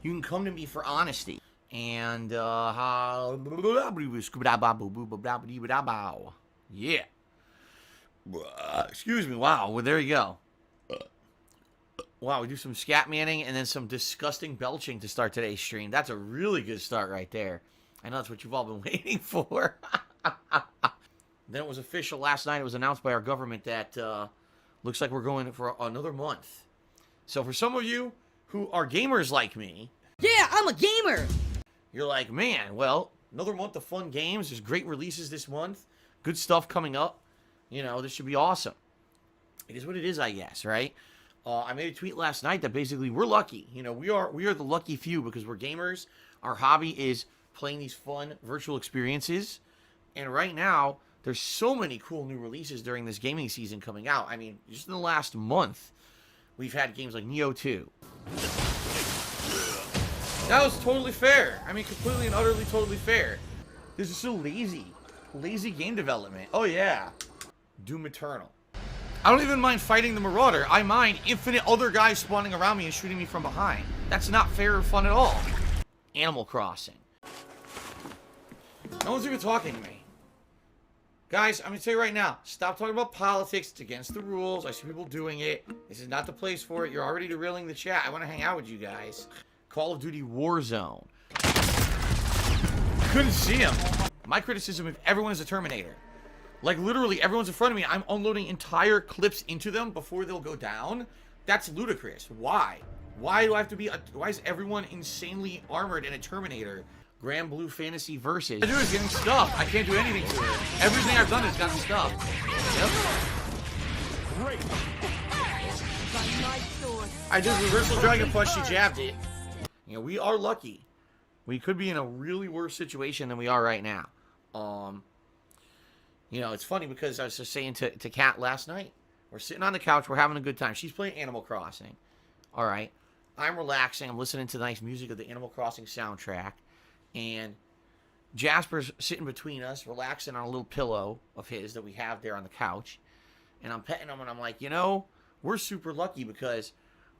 You can come to me for honesty. And, yeah. Excuse me. Wow. Well, there you go. Wow, we do some scat manning and then some disgusting belching to start today's stream. That's a really good start right there. I know that's what you've all been waiting for. Then it was official last night. It was announced by our government that looks like we're going for another month. So for some of you who are gamers like me. Yeah, I'm a gamer! You're like, man, well, another month of fun games. There's great releases this month. Good stuff coming up. You know, this should be awesome. It is what it is, I guess, right? I made a tweet last night that basically we're lucky. You know, we are the lucky few because we're gamers. Our hobby is playing these fun virtual experiences. And right now, there's so many cool new releases during this gaming season coming out. I mean, just in the last month, we've had games like Neo 2. That was totally fair. I mean, completely and utterly totally fair. This is so lazy. Lazy game development. Oh, yeah. Doom Eternal. I don't even mind fighting the Marauder. I mind infinite other guys spawning around me and shooting me from behind. That's not fair or fun at all. Animal Crossing. No one's even talking to me. Guys, I'm going to tell you right now, stop talking about politics. It's against the rules. I see people doing it. This is not the place for it. You're already derailing the chat. I want to hang out with you guys. Call of Duty Warzone. Couldn't see him. My criticism of everyone is a Terminator. Like, literally, everyone's in front of me. I'm unloading entire clips into them before they'll go down. That's ludicrous. Why? Why do I have to be... why is everyone insanely armored in a Terminator? Grand Blue Fantasy Versus. I do is getting stuff. I can't do anything to it. Everything I've done has gotten stuff. Yep. Great. I did Reversal Dragon Punch. She jabbed it. You know, we are lucky. We could be in a really worse situation than we are right now. You know, it's funny because I was just saying to Kat last night, we're sitting on the couch, we're having a good time. She's playing Animal Crossing. All right. I'm relaxing. I'm listening to the nice music of the Animal Crossing soundtrack. And Jasper's sitting between us, relaxing on a little pillow of his that we have there on the couch. And I'm petting him, and I'm like, you know, we're super lucky because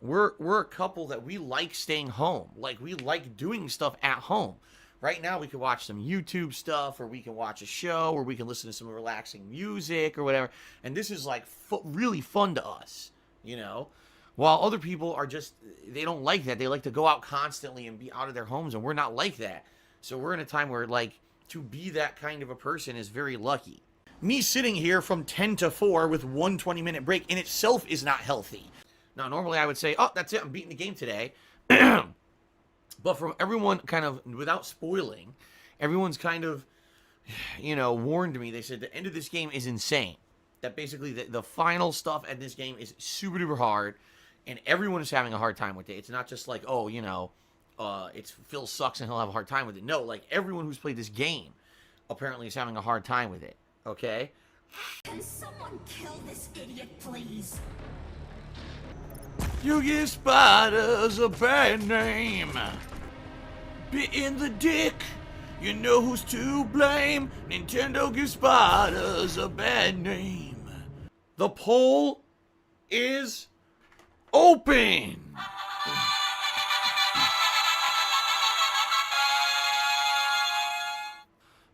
we're a couple that we like staying home. Like, we like doing stuff at home. Right now, we can watch some YouTube stuff, or we can watch a show, or we can listen to some relaxing music, or whatever. And this is, like, really fun to us, you know? While other people are just, they don't like that. They like to go out constantly and be out of their homes, and we're not like that. So we're in a time where, like, to be that kind of a person is very lucky. Me sitting here from 10 to 4 with one 20-minute break in itself is not healthy. Now, normally I would say, oh, that's it, I'm beating the game today. But from everyone kind of, without spoiling, everyone's kind of, you know, warned me. They said the end of this game is insane. That basically the final stuff at this game is super duper hard, and everyone is having a hard time with it. It's not just like, oh, you know, it's Phil sucks and he'll have a hard time with it. No, like everyone who's played this game apparently is having a hard time with it. Okay? Can someone kill this idiot, please? You give spiders a bad name. Bit in the dick. You know who's to blame. Nintendo gives spiders a bad name. The poll is open.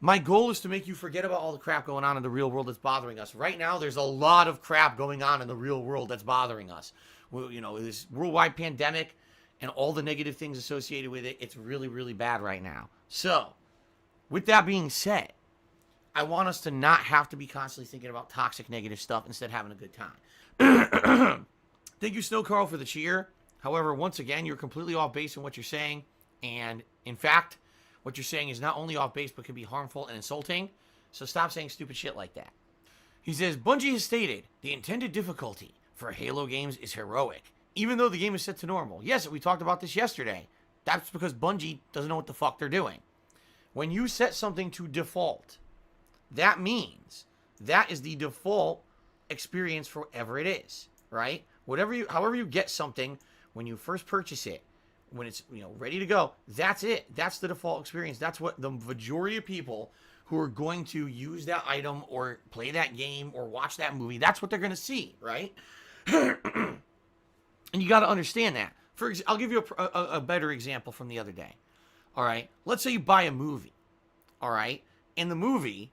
My goal is to make you forget about all the crap going on in the real world that's bothering us. Right now, there's a lot of crap going on in the real world that's bothering us. Well, you know, this worldwide pandemic and all the negative things associated with it, it's really, really bad right now. So, with that being said, I want us to not have to be constantly thinking about toxic, negative stuff, instead having a good time. Thank you, Snow Carl, for the cheer. However, once again, you're completely off base in what you're saying. And, in fact, what you're saying is not only off base, but can be harmful and insulting. So stop saying stupid shit like that. He says, Bungie has stated, the intended difficulty for Halo games is heroic, even though the game is set to normal. Yes, we talked about this yesterday. That's because Bungie doesn't know what the fuck they're doing. When you set something to default, that means that is the default experience for whatever it is, right? However you get something when you first purchase it, when it's, you know, ready to go, that's it. That's the default experience. That's what the majority of people who are going to use that item or play that game or watch that movie, that's what they're going to see, right? And you got to understand that. I'll give you a better example from the other day. All right, let's say you buy a movie. All right, and the movie,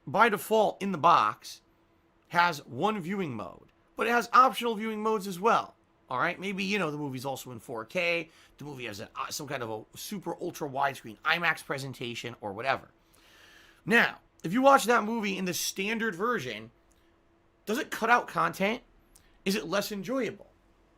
by default in the box, has one viewing mode, but it has optional viewing modes as well. All right, maybe, the movie's also in 4K. The movie has some kind of a super ultra widescreen IMAX presentation or whatever. Now, if you watch that movie in the standard version, does it cut out content? Is it less enjoyable?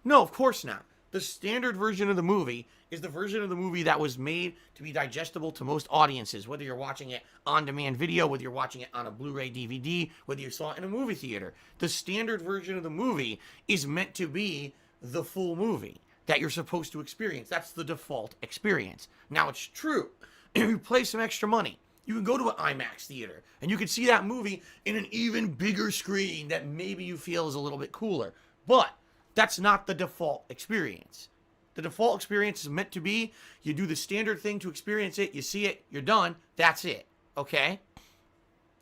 No, of course not. The standard version of the movie is the version of the movie that was made to be digestible to most audiences, whether you're watching it on demand video, whether you're watching it on a Blu-ray DVD, whether you saw it in a movie theater. The standard version of the movie is meant to be the full movie that you're supposed to experience. That's the default experience. Now, it's true, if you pay some extra money, you can go to an IMAX theater and you can see that movie in an even bigger screen that maybe you feel is a little bit cooler. But that's not the default experience. The default experience is meant to be, you do the standard thing to experience it, you see it, you're done, that's it, okay?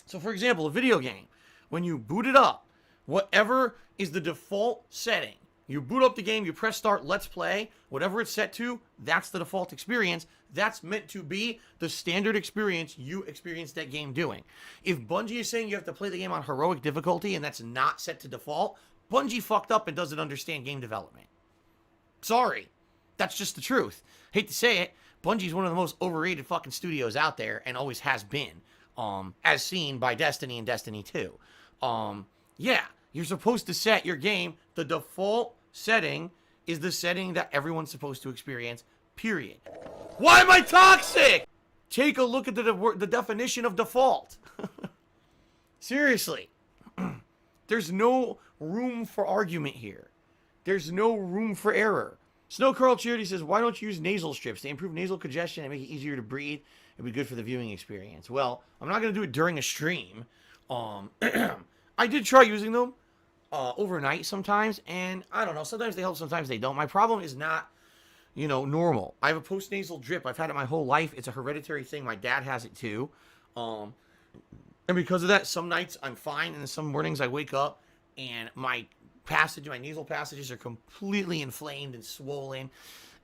So for example, a video game, when you boot it up, whatever is the default setting, you boot up the game, you press start, let's play, whatever it's set to, that's the default experience. That's meant to be the standard experience you experience that game doing. If Bungie is saying you have to play the game on heroic difficulty and that's not set to default, Bungie fucked up and doesn't understand game development. Sorry. That's just the truth. Hate to say it, Bungie's one of the most overrated fucking studios out there and always has been, as seen by Destiny and Destiny 2. Yeah, you're supposed to set your game, the default setting is the setting that everyone's supposed to experience, period. Why am I toxic? Take a look at the definition of default. Seriously. There's no room for argument here. There's no room for error. Snow Curl Charity says, why don't you use nasal strips? They improve nasal congestion and make it easier to breathe. It'd be good for the viewing experience. Well, I'm not going to do it during a stream. I did try using them overnight sometimes, and I don't know, sometimes they help, sometimes they don't. My problem is not, normal. I have a post-nasal drip. I've had it my whole life. It's a hereditary thing. My dad has it too. And because of that, some nights I'm fine, and then some mornings I wake up and my nasal passages are completely inflamed and swollen,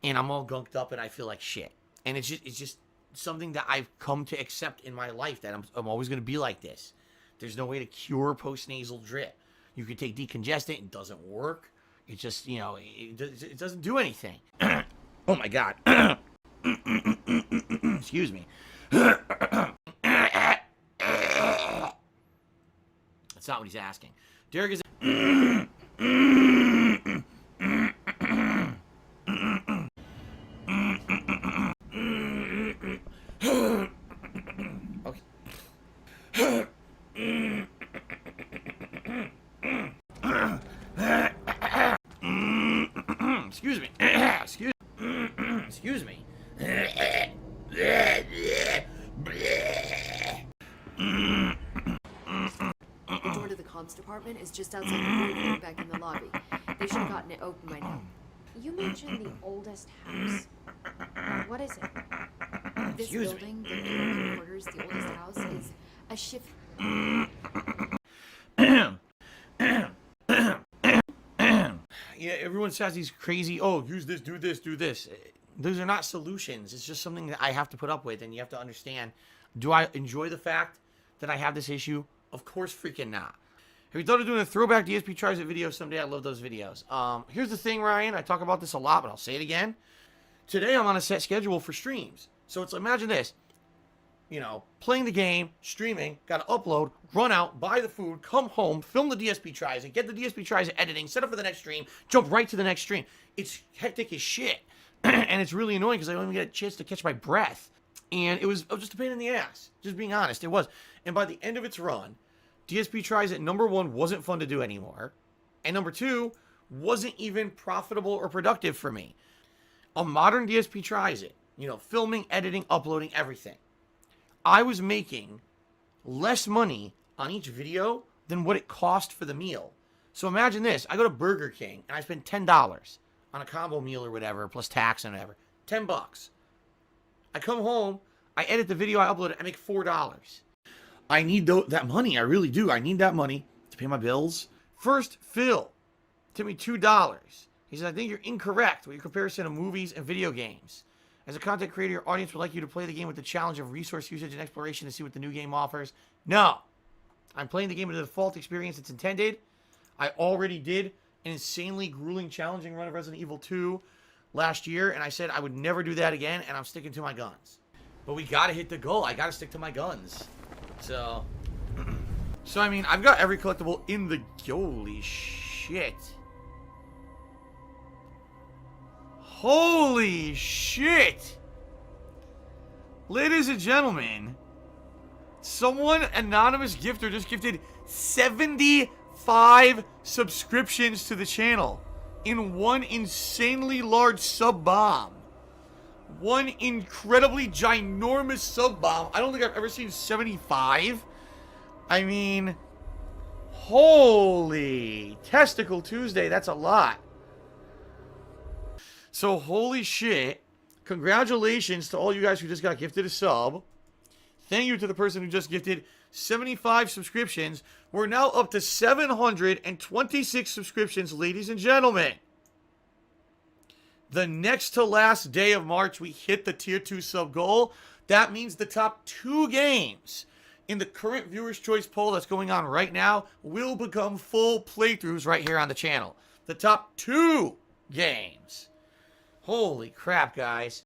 and I'm all gunked up and I feel like shit. And it's just something that I've come to accept in my life, that I'm always going to be like this. There's no way to cure post-nasal drip. You can take decongestant, it doesn't work. It just, it doesn't do anything. Oh my God. Excuse me. That's not what he's asking. Derek is... Excuse me. Excuse me. The door to the comms department is just outside the door back in the lobby. They should have gotten it open by now. You mentioned the oldest house. What is it? This building, the new quarters, the oldest house, is a shift. Yeah, everyone says these crazy, use this, do this, do this. Those are not solutions. It's just something that I have to put up with, and you have to understand, do I enjoy the fact that I have this issue? Of course freaking not. Have you thought of doing a throwback DSP Tries It video someday? I love those videos. Here's the thing, Ryan. I talk about this a lot, but I'll say it again. Today I'm on a set schedule for streams. So it's, imagine this. Playing the game, streaming, got to upload, run out, buy the food, come home, film the DSP Tries It, get the DSP Tries It editing, set up for the next stream, jump right to the next stream. It's hectic as shit. And it's really annoying because I don't even get a chance to catch my breath. And it was just a pain in the ass. Just being honest, it was. And by the end of its run, DSP Tries It, number one, wasn't fun to do anymore. And number two, wasn't even profitable or productive for me. A modern DSP Tries It, filming, editing, uploading, everything. I was making less money on each video than what it cost for the meal. So imagine this. I go to Burger King and I spend $10 on a combo meal or whatever, plus tax and whatever. $10. I come home, I edit the video, I upload it, I make $4. I need that money. I really do. I need that money to pay my bills. First, Phil took me $2. He says, I think you're incorrect with your comparison of movies and video games. As a content creator, your audience would like you to play the game with the challenge of resource usage and exploration to see what the new game offers. No. I'm playing the game with the default experience it's intended. I already did an insanely grueling, challenging run of Resident Evil 2 last year, and I said I would never do that again, and I'm sticking to my guns. But we gotta hit the goal. I gotta stick to my guns. So, I mean, I've got every collectible in the... Holy shit. Holy shit. Ladies and gentlemen, someone, anonymous gifter, just gifted 75 subscriptions to the channel in one insanely large sub bomb. One incredibly ginormous sub bomb. I don't think I've ever seen 75. I mean, holy Testicle Tuesday, that's a lot. So, holy shit. Congratulations to all you guys who just got gifted a sub. Thank you to the person who just gifted 75 subscriptions. We're now up to 726 subscriptions, ladies and gentlemen. The next to last day of March, we hit the tier 2 sub goal. That means the top 2 games in the current Viewer's Choice poll that's going on right now will become full playthroughs right here on the channel. The top 2 games. Holy crap, guys.